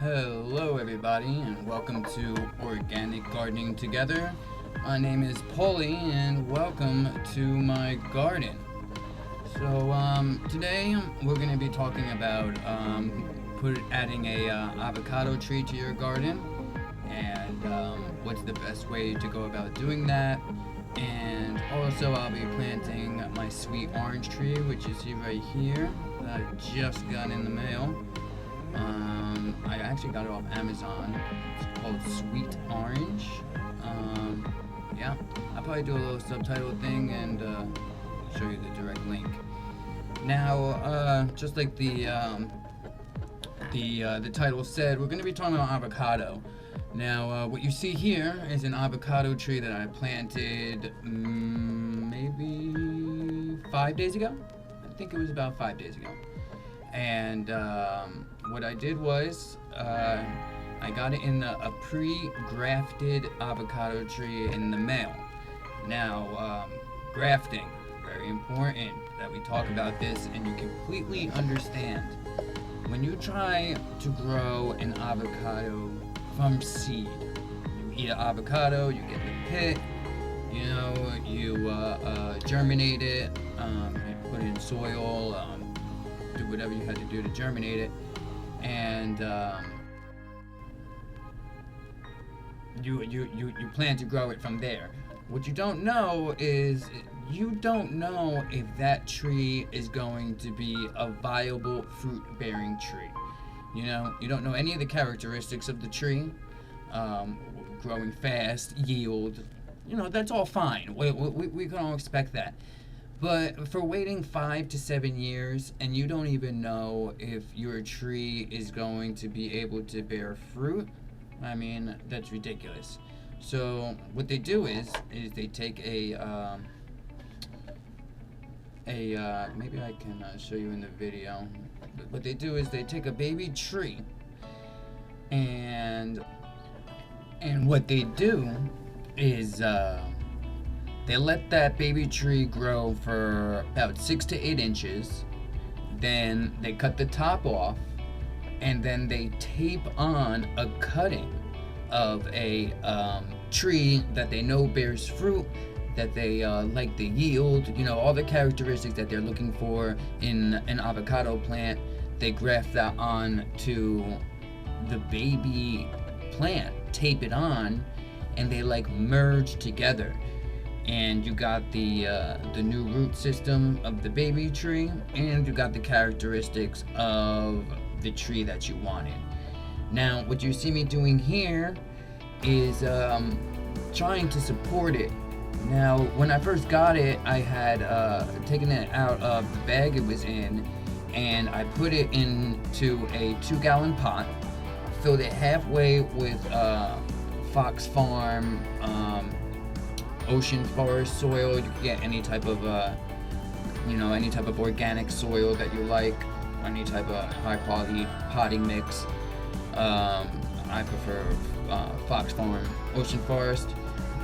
Hello everybody and welcome to Organic Gardening Together. My name is Paulie and welcome to my garden. Today we're going to be talking about adding a avocado tree to your garden and what's the best way to go about doing that. And also I'll be planting my sweet orange tree, which you see right here, that I just got in the mail. I actually got it off Amazon. It's called Sweet Orange. Yeah, I'll probably do a little subtitle thing and show you the direct link. Now, just like the title said, we're going to be talking about avocado. Now, what you see here is an avocado tree that I planted maybe 5 days ago. I think it was about 5 days ago. And what I did was I got it in a pre-grafted avocado tree in the mail. Now, grafting, very important that we talk about this and you completely understand. When you try to grow an avocado from seed, you eat an avocado, you get the pit, you germinate it, you put it in soil, do whatever you had to do to germinate it, and you plan to grow it from there. What you don't know is you don't know if that tree is going to be a viable fruit-bearing tree. You don't know any of the characteristics of the tree, growing fast, yield. That's all fine. We can all expect that. But for waiting 5 to 7 years and you don't even know if your tree is going to be able to bear fruit, I mean, that's ridiculous. So what they do is they take maybe I can show you in the video. What they do is they take a baby tree and what they do is they let that baby tree grow for about 6 to 8 inches. Then they cut the top off, and then they tape on a cutting of a tree that they know bears fruit, that they like the yield, all the characteristics that they're looking for in an avocado plant. They graft that on to the baby plant, tape it on, and they merge together. And you got the new root system of the baby tree, and you got the characteristics of the tree that you wanted. Now, what you see me doing here is trying to support it. Now, when I first got it, I had taken it out of the bag it was in, and I put it into a 2-gallon pot, filled it halfway with Fox Farm ocean forest soil. You can get any type of organic soil that you like, any type of high quality potting mix. I prefer Fox Farm ocean forest,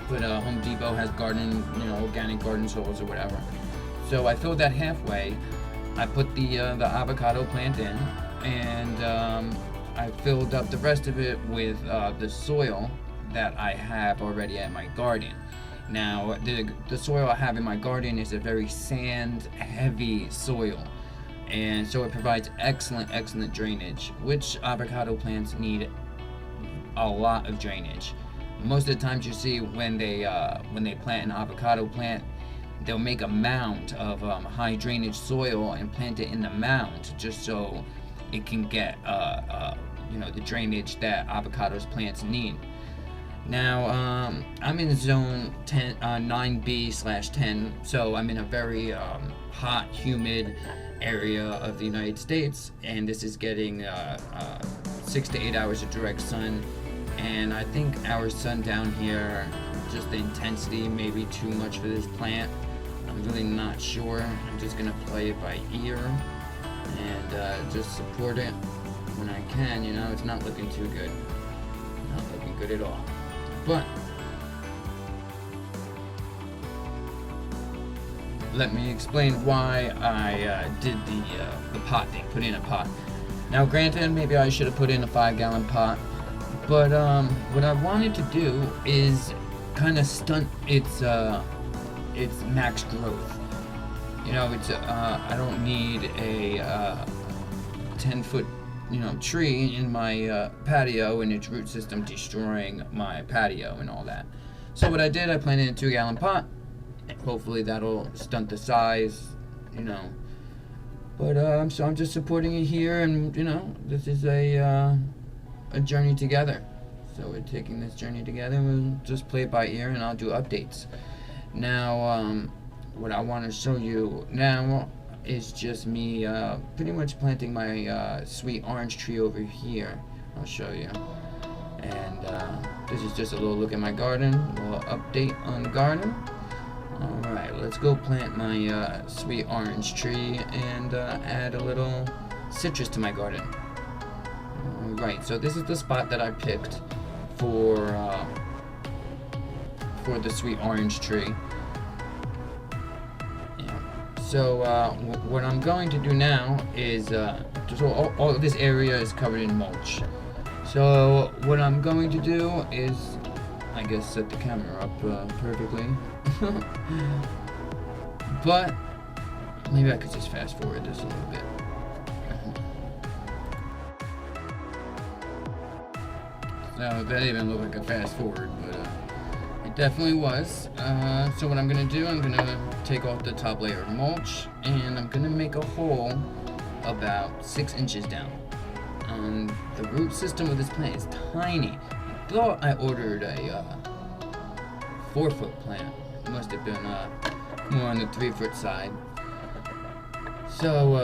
but Home Depot has organic garden soils or whatever. So I filled that halfway. I put the avocado plant in, and I filled up the rest of it with the soil that I have already at my garden. Now, the soil I have in my garden is a very sand-heavy soil, and so it provides excellent drainage, which avocado plants need a lot of drainage. Most of the times you see when they plant an avocado plant, they'll make a mound of high drainage soil and plant it in the mound just so it can get the drainage that avocados plants need. Now, I'm in zone 9B/10, so I'm in a very hot, humid area of the United States, and this is getting 6 to 8 hours of direct sun. And I think our sun down here, just the intensity may be too much for this plant. I'm really not sure. I'm just gonna play it by ear and just support it when I can. It's not looking too good. Not looking good at all. But let me explain why I did the pot thing, put in a pot. Now, granted, maybe I should have put in a 5-gallon pot, but what I wanted to do is kind of stunt its max growth. You know, it's I don't need a 10-foot tree in my patio and its root system destroying my patio and all that. So what I did, I planted in a 2-gallon pot. Hopefully that'll stunt the size, you know. But so I'm just supporting it here, and this is a journey together. So we're taking this journey together, and we'll just play it by ear, and I'll do updates. Now, what I want to show you now is just me pretty much planting my sweet orange tree over here. I'll show you. And this is just a little look at my garden, a little update on the garden. Alright, let's go plant my sweet orange tree and add a little citrus to my garden. Alright, so this is the spot that I picked for the sweet orange tree. So what I'm going to do now is, so all of this area is covered in mulch. So what I'm going to do is, I guess, set the camera up perfectly. But maybe I could just fast forward this a little bit. So that didn't even look like a fast forward, but it definitely was. So what I'm gonna do, I'm gonna take off the top layer of mulch, and I'm gonna make a hole about 6 inches down. The root system of this plant is tiny. I thought I ordered a 4-foot plant. It must have been more on the 3-foot side. So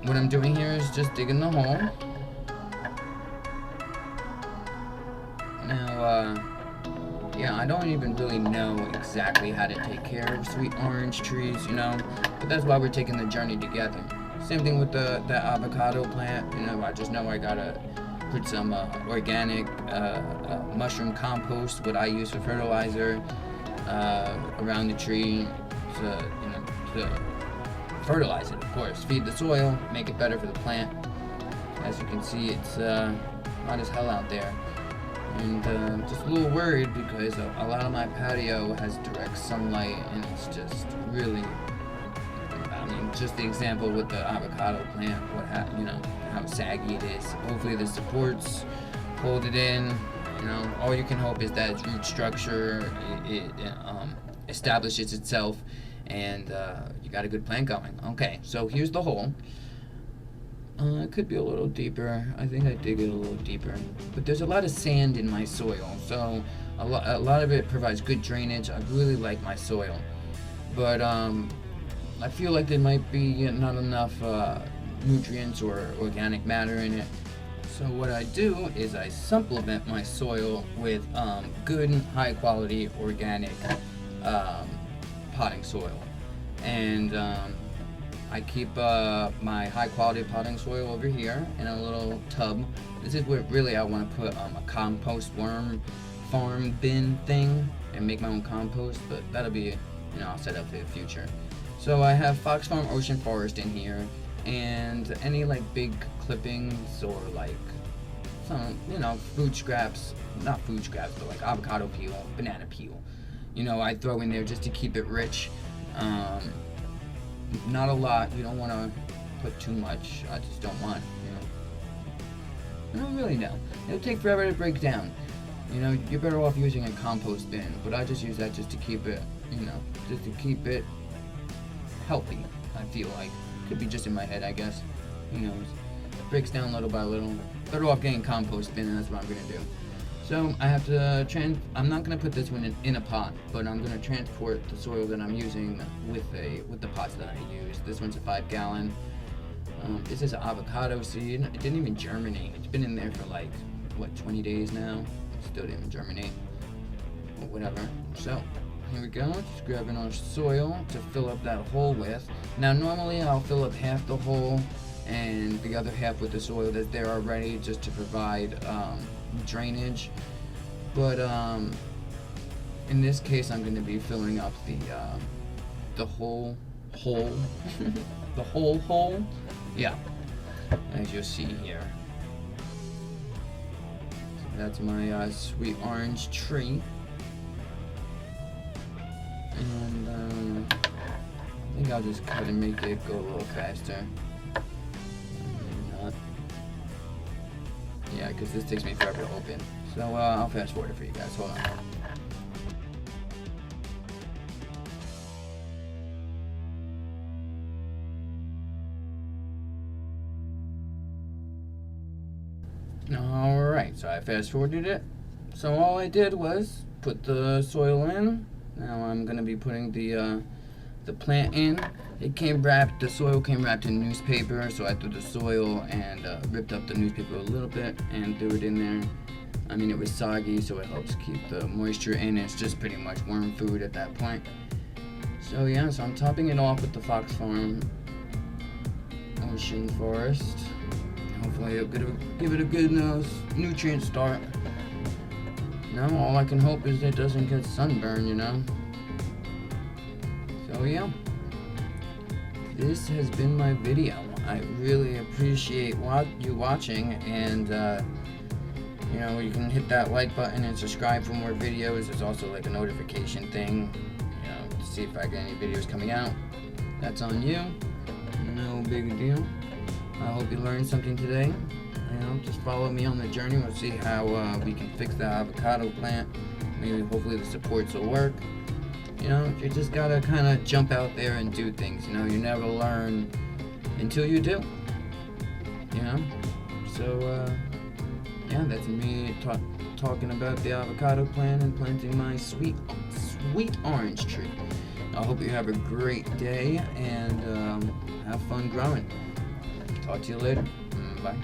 what I'm doing here is just digging the hole. Now, yeah, I don't even really know exactly how to take care of sweet orange trees, but that's why we're taking the journey together. Same thing with the avocado plant, I just know I gotta put some organic mushroom compost, what I use for fertilizer, around the tree to fertilize it, of course. Feed the soil, make it better for the plant. As you can see, it's hot as hell out there. And just a little worried because a lot of my patio has direct sunlight, and it's just really, just the example with the avocado plant, how saggy it is. Hopefully the supports hold it in. All you can hope is that its root structure it establishes itself, and you got a good plant going. Okay, so here's the hole. It could be a little deeper. I think I dig it a little deeper. But there's a lot of sand in my soil, so a lot of it provides good drainage. I really like my soil. But I feel like there might be not enough nutrients or organic matter in it. So what I do is I supplement my soil with good, high-quality, organic potting soil. And I keep my high-quality potting soil over here in a little tub. This is where really I want to put a compost worm farm bin thing and make my own compost, but that'll be, I'll set up for the future. So I have Fox Farm Ocean Forest in here, and any big clippings or some, food scraps, not food scraps, but avocado peel, banana peel. I throw in there just to keep it rich. Not a lot. You don't want to put too much. I just don't want, I don't really know. It'll take forever to break down. You're better off using a compost bin, but I just use that just to keep it, just to keep it healthy. I feel like could be just in my head, I guess. Who knows? It breaks down little by little. Better off getting compost bin, and that's what I'm gonna do. So I have to I'm not gonna put this one in a pot, but I'm gonna transport the soil that I'm using with the pots that I use. This one's a 5-gallon. This is an avocado seed. It didn't even germinate. It's been in there for 20 days now. It still didn't germinate. But whatever. So here we go. Just grabbing our soil to fill up that hole with. Now normally I'll fill up half the hole and the other half with the soil that's there already, just to provide drainage. But in this case, I'm going to be filling up the whole hole. The whole hole. Yeah. as you'll see here. So that's my sweet orange tree. And I think I'll just cut and make it go a little faster. Yeah, because this takes me forever to open. So I'll fast forward it for you guys. Hold on. Alright, so I fast forwarded it. So all I did was put the soil in. Now I'm going to be putting the plant in. The soil came wrapped in newspaper, so I threw the soil and ripped up the newspaper a little bit and threw it in there. I mean, it was soggy, so it helps keep the moisture in. It's just pretty much worm food at that point. So yeah, so I'm topping it off with the Fox Farm Ocean Forest. Hopefully it'll give it a good nutrient start. Now all I can hope is it doesn't get sunburned, you know. So yeah, this has been my video. I really appreciate you watching, and you know, you can hit that like button and subscribe for more videos. There's also like a notification thing, you know, to see if I get any videos coming out. That's on you. No big deal. I hope you learned something today. You know, just follow me on the journey. We'll see how we can fix the avocado plant. Maybe, hopefully, the supports will work. You know, you just gotta kind of jump out there and do things. You know, you never learn until you do. You know, so yeah, that's me talking about the avocado plant and planting my sweet orange tree. I hope you have a great day and have fun growing. Talk to you later. Bye.